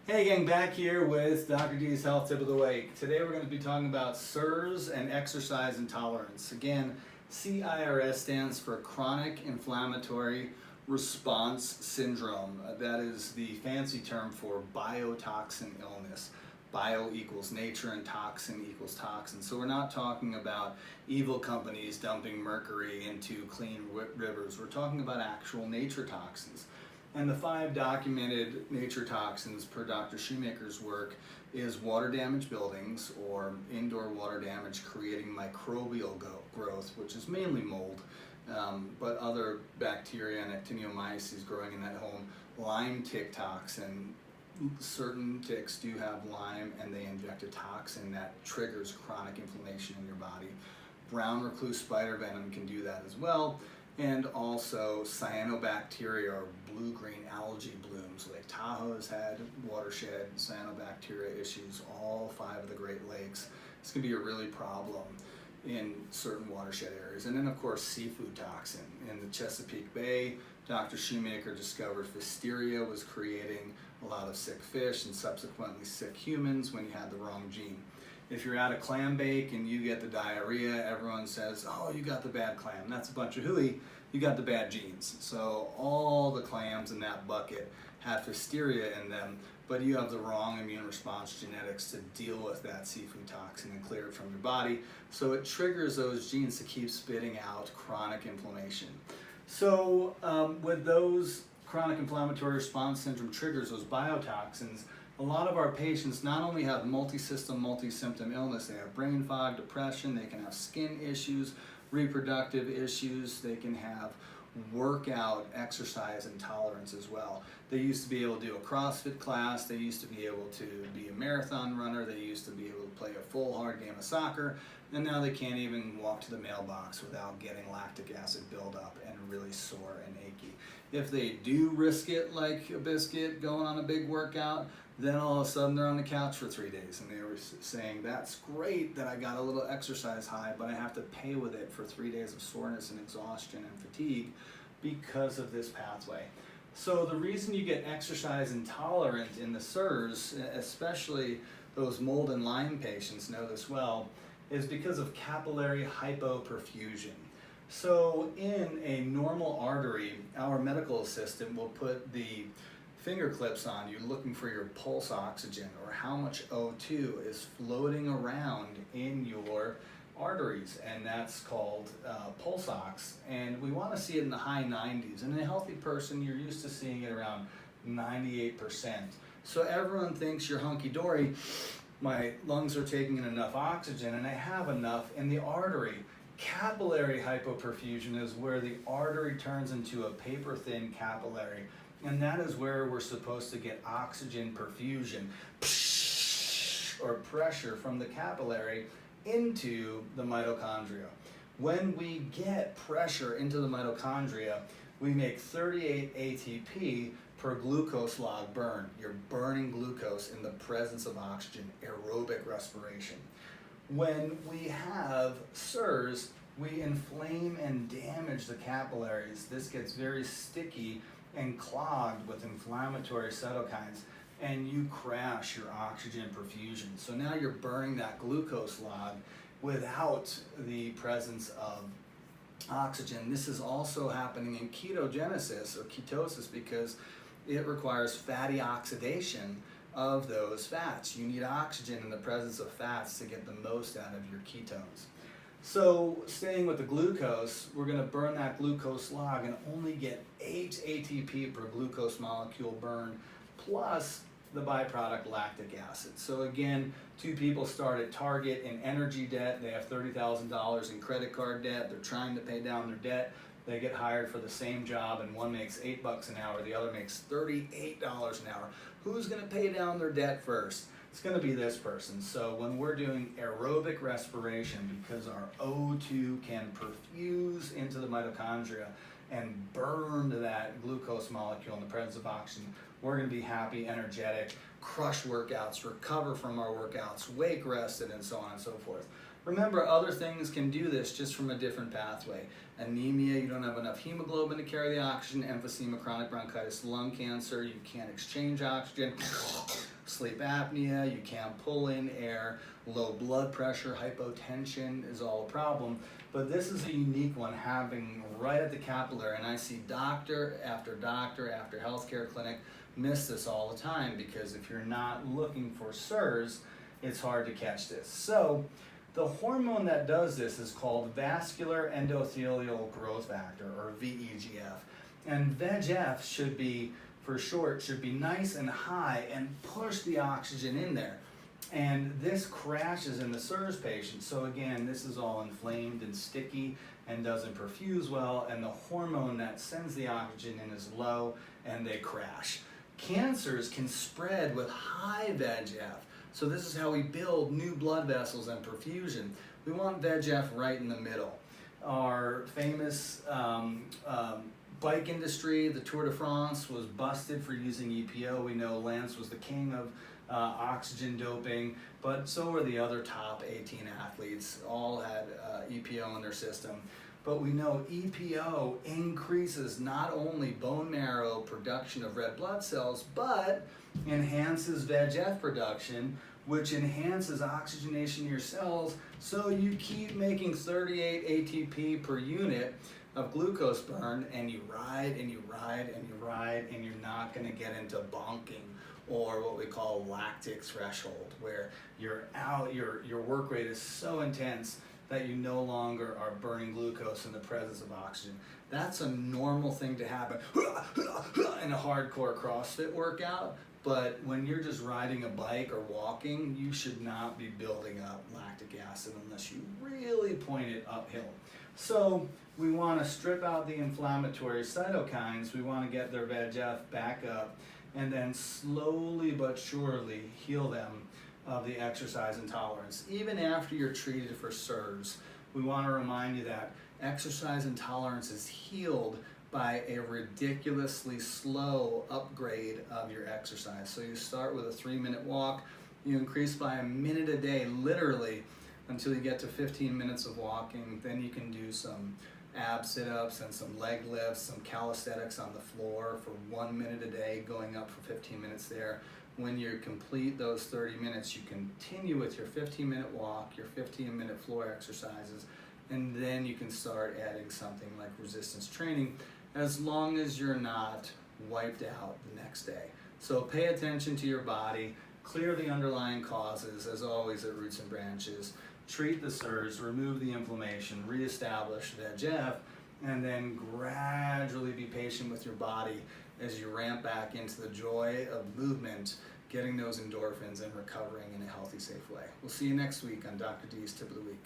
Hey gang, back here with Dr. D's Health Tip of the Week. Today we're going to be talking about CIRS and exercise intolerance. Again, CIRS stands for Chronic Inflammatory Response Syndrome. That is the fancy term for biotoxin illness. Bio equals nature and toxin equals toxin. So we're not talking about evil companies dumping mercury into clean rivers. We're talking about actual nature toxins. And the 5 documented nature toxins per Dr. Shoemaker's work is water damaged buildings or indoor water damage creating microbial growth, which is mainly mold, but other bacteria and actinomyces growing in that home. Lyme tick toxin. Certain ticks do have Lyme and they inject a toxin that triggers chronic inflammation in your body. Brown recluse spider venom can do that as well. And also cyanobacteria or blue-green algae blooms. Lake Tahoe's had watershed cyanobacteria issues, all 5 of the Great Lakes. It's going to be a really problem in certain watershed areas. And then of course seafood toxin. In the Chesapeake Bay, Dr. Shoemaker discovered Listeria was creating a lot of sick fish and subsequently sick humans when you had the wrong gene. If you're at a clam bake and you get the diarrhea, everyone says, oh, you got the bad clam. That's a bunch of hooey. You got the bad genes. So all the clams in that bucket had Listeria in them, but you have the wrong immune response genetics to deal with that seafood toxin and clear it from your body. So it triggers those genes to keep spitting out chronic inflammation. So with those chronic inflammatory response syndrome triggers, those biotoxins, a lot of our patients not only have multi-system, multi-symptom illness, they have brain fog, depression, they can have skin issues, reproductive issues, they can have workout exercise intolerance as well. They used to be able to do a CrossFit class, they used to be able to be a marathon runner, they used to be able to play a full hard game of soccer, and now they can't even walk to the mailbox without getting lactic acid buildup and really sore and achy. If they do risk it like a biscuit going on a big workout, then all of a sudden they're on the couch for 3 days and they were saying, that's great that I got a little exercise high, but I have to pay with it for 3 days of soreness and exhaustion and fatigue because of this pathway. So the reason you get exercise intolerant in the CIRS, especially those mold and Lyme patients know this well, is because of capillary hypoperfusion. So in a normal artery, our medical assistant will put the finger clips on you looking for your pulse oxygen or how much O2 is floating around in your arteries, and that's called pulse ox, and we want to see it in the high 90s. In a healthy person, you're used to seeing it around 98%. So everyone thinks you're hunky-dory, my lungs are taking in enough oxygen and I have enough in the artery. Capillary hypoperfusion is where the artery turns into a paper-thin capillary, and that is where we're supposed to get oxygen perfusion or pressure from the capillary into the mitochondria. When we get pressure into the mitochondria, we make 38 ATP per glucose log burn. You're burning glucose in the presence of oxygen, aerobic respiration. When we have CIRS, we inflame and damage the capillaries. This gets very sticky and clogged with inflammatory cytokines, and you crash your oxygen perfusion. So now you're burning that glucose log without the presence of oxygen. This is also happening in ketogenesis or ketosis because it requires fatty oxidation of those fats. You need oxygen in the presence of fats to get the most out of your ketones. So staying with the glucose, we're going to burn that glucose log and only get 8 ATP per glucose molecule burn plus the byproduct lactic acid. So again, 2 people start at Target in energy debt. They have $30,000 in credit card debt. They're trying to pay down their debt. They get hired for the same job and one makes $8 an hour, the other makes $38 an hour. Who's going to pay down their debt first? It's going to be this person. So when we're doing aerobic respiration, because our O2 can perfuse into the mitochondria and burn that glucose molecule in the presence of oxygen, we're going to be happy, energetic, crush workouts, recover from our workouts, wake rested, and so on and so forth. Remember, other things can do this just from a different pathway. Anemia, you don't have enough hemoglobin to carry the oxygen. Emphysema, chronic bronchitis, lung cancer, you can't exchange oxygen. sleep apnea, you can't pull in air, low blood pressure, hypotension is all a problem. But this is a unique one having right at the capillary, and I see doctor after healthcare clinic miss this all the time because if you're not looking for CIRS, it's hard to catch this. So the hormone that does this is called vascular endothelial growth factor, or VEGF. And VEGF should be, for short, should be nice and high and push the oxygen in there. And this crashes in the CIRS patient. So again, this is all inflamed and sticky and doesn't perfuse well, and the hormone that sends the oxygen in is low and they crash. Cancers can spread with high VEGF. So this is how we build new blood vessels and perfusion. We want VEGF right in the middle. Our famous bike industry, the Tour de France, was busted for using EPO. We know Lance was the king of oxygen doping, but so were the other top 18 athletes, all had EPO in their system. But we know EPO increases not only bone marrow production of red blood cells, but enhances VEGF production, which enhances oxygenation in your cells, so you keep making 38 ATP per unit of glucose burn, and you ride and you ride and you ride, and you're not going to get into bonking, or what we call lactic threshold, where your work rate is so intense that you no longer are burning glucose in the presence of oxygen. That's a normal thing to happen in a hardcore CrossFit workout, but when you're just riding a bike or walking, you should not be building up lactic acid unless you really point it uphill. So we want to strip out the inflammatory cytokines, we want to get their VEGF back up, and then slowly but surely heal them of the exercise intolerance. Even after you're treated for CIRS, we want to remind you that exercise intolerance is healed by a ridiculously slow upgrade of your exercise. So you start with a 3-minute walk, you increase by a minute a day, literally, until you get to 15 minutes of walking. Then you can do some ab sit-ups and some leg lifts, some calisthenics on the floor for 1 minute a day, going up for 15 minutes there. When you complete those 30 minutes, you continue with your 15-minute walk, your 15-minute floor exercises, and then you can start adding something like resistance training, as long as you're not wiped out the next day. So pay attention to your body, clear the underlying causes, as always at Roots and Branches, treat the CIRS, remove the inflammation, reestablish VEGF, and then gradually be patient with your body as you ramp back into the joy of movement, getting those endorphins and recovering in a healthy, safe way. We'll see you next week on Dr. D's Tip of the Week.